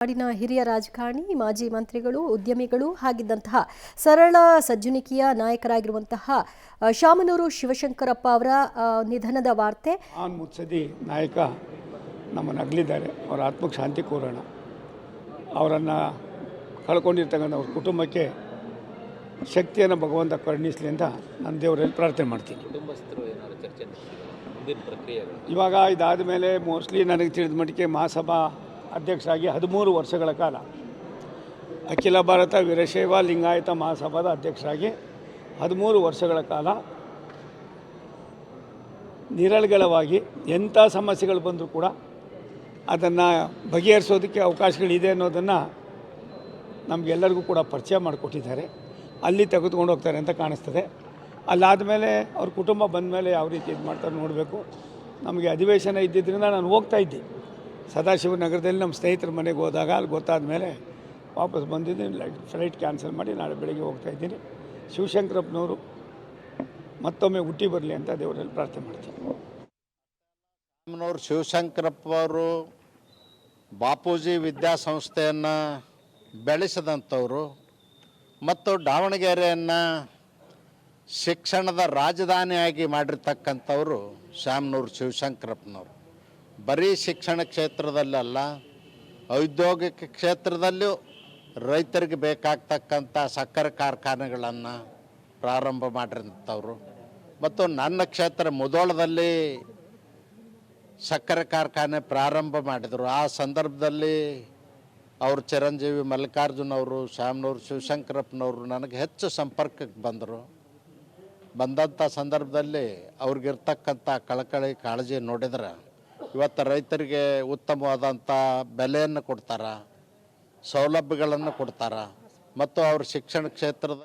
ನಾಡಿನ ಹಿರಿಯ ರಾಜಕಾರಣಿ, ಮಾಜಿ ಮಂತ್ರಿಗಳು, ಉದ್ಯಮಿಗಳು ಆಗಿದ್ದಂತಹ ಸರಳ ಸಜ್ಜನಿಕೆಯ ನಾಯಕರಾಗಿರುವಂತಹ ಶಾಮನೂರು ಶಿವಶಂಕರಪ್ಪ ಅವರ ನಿಧನದ ವಾರ್ತೆ. ಮುತ್ಸದಿ ನಾಯಕ ನಮ್ಮನ್ನು ಅಗಲಿದ್ದಾರೆ. ಅವರ ಆತ್ಮಕ್ಕೆ ಶಾಂತಿ ಕೋರೋಣ. ಅವರನ್ನು ಕಳ್ಕೊಂಡಿರ್ತಕ್ಕಂಥ ಅವ್ರ ಕುಟುಂಬಕ್ಕೆ ಶಕ್ತಿಯನ್ನು ಭಗವಂತ ಕರುಣಿಸಲಿ ಅಂತ ನಾನು ದೇವರಲ್ಲಿ ಪ್ರಾರ್ಥನೆ ಮಾಡ್ತೀನಿ. ಇವಾಗ ಇದಾದ ಮೇಲೆ ಮೋಸ್ಟ್ಲಿ ನನಗೆ ತಿಳಿದ ಮಟ್ಟಿಗೆ ಮಹಾಸಭಾ ಅಧ್ಯಕ್ಷರಾಗಿ 13 ವರ್ಷಗಳ ಕಾಲ ಅಖಿಲ ಭಾರತ ವೀರಶೈವ ಲಿಂಗಾಯತ ಮಹಾಸಭಾದ ಅಧ್ಯಕ್ಷರಾಗಿ 13 ವರ್ಷಗಳ ಕಾಲ ನಿರರ್ಗಳವಾಗಿ ಎಂಥ ಸಮಸ್ಯೆಗಳು ಬಂದರೂ ಕೂಡ ಅದನ್ನು ಬಗೆಹರಿಸೋದಕ್ಕೆ ಅವಕಾಶಗಳಿದೆ ಅನ್ನೋದನ್ನು ನಮಗೆಲ್ಲರಿಗೂ ಕೂಡ ಪರಿಚಯ ಮಾಡಿಕೊಟ್ಟಿದ್ದಾರೆ. ಅಲ್ಲಿ ತೆಗೆದುಕೊಂಡು ಹೋಗ್ತಾರೆ ಅಂತ ಕಾಣಿಸ್ತದೆ. ಅಲ್ಲಾದ ಮೇಲೆ ಅವ್ರ ಕುಟುಂಬ ಬಂದ ಮೇಲೆ ಯಾವ ರೀತಿ ಇದು ಮಾಡ್ತಾರೆ ನೋಡಬೇಕು. ನಮಗೆ ಅಧಿವೇಶನ ಇದ್ದಿದ್ದರಿಂದ ನಾನು ಹೋಗ್ತಾಯಿದ್ದೆ. ಸದಾಶಿವನಗರದಲ್ಲಿ ನಮ್ಮ ಸ್ನೇಹಿತರ ಮನೆಗೆ ಹೋದಾಗ ಅಲ್ಲಿ ಗೊತ್ತಾದ ಮೇಲೆ ವಾಪಸ್ ಬಂದಿದ್ದೀನಿ. ಫ್ಲೈಟ್ ಕ್ಯಾನ್ಸಲ್ ಮಾಡಿ ನಾಳೆ ಬೆಳಗ್ಗೆ ಹೋಗ್ತಾಯಿದ್ದೀನಿ. ಶಿವಶಂಕರಪ್ಪನವರು ಮತ್ತೊಮ್ಮೆ ಹುಟ್ಟಿ ಬರಲಿ ಅಂತ ದೇವರಲ್ಲಿ ಪ್ರಾರ್ಥನೆ ಮಾಡ್ತೀನಿ. ಶಿವಶಂಕರಪ್ಪ ಅವರು ಬಾಪೂಜಿ ವಿದ್ಯಾಸಂಸ್ಥೆಯನ್ನು ಬೆಳೆಸಿದಂಥವರು ಮತ್ತು ದಾವಣಗೆರೆಯನ್ನು ಶಿಕ್ಷಣದ ರಾಜಧಾನಿಯಾಗಿ ಮಾಡಿರ್ತಕ್ಕಂಥವರು ಶಾಮನೂರು ಶಿವಶಂಕರಪ್ಪನವರು. ಬರೀ ಶಿಕ್ಷಣ ಕ್ಷೇತ್ರದಲ್ಲಲ್ಲ, ಔದ್ಯೋಗಿಕ ಕ್ಷೇತ್ರದಲ್ಲೂ ರೈತರಿಗೆ ಬೇಕಾಗ್ತಕ್ಕಂಥ ಸಕ್ಕರೆ ಕಾರ್ಖಾನೆಗಳನ್ನು ಪ್ರಾರಂಭ ಮಾಡಿರೋಂಥವ್ರು. ಮತ್ತು ನನ್ನ ಕ್ಷೇತ್ರ ಮುಧೋಳದಲ್ಲಿ ಸಕ್ಕರೆ ಕಾರ್ಖಾನೆ ಪ್ರಾರಂಭ ಮಾಡಿದರು. ಆ ಸಂದರ್ಭದಲ್ಲಿ ಅವರು ಚಿರಂಜೀವಿ ಮಲ್ಲಿಕಾರ್ಜುನ್ ಅವರು, ಶಾಮನೂರು ಶಿವಶಂಕರಪ್ಪನವರು ನನಗೆ ಹೆಚ್ಚು ಸಂಪರ್ಕಕ್ಕೆ ಬಂದಂಥ ಸಂದರ್ಭದಲ್ಲಿ ಅವ್ರಿಗಿರ್ತಕ್ಕಂಥ ಕಳಕಳಿ ಕಾಳಜಿ ನೋಡಿದ್ರೆ ಇವತ್ತು ರೈತರಿಗೆ ಉತ್ತಮವಾದಂಥ ಬೆಲೆಯನ್ನು ಕೊಡ್ತಾರೆ, ಸೌಲಭ್ಯಗಳನ್ನು ಕೊಡ್ತಾರೆ ಮತ್ತು ಅವ್ರ ಶಿಕ್ಷಣ ಕ್ಷೇತ್ರದ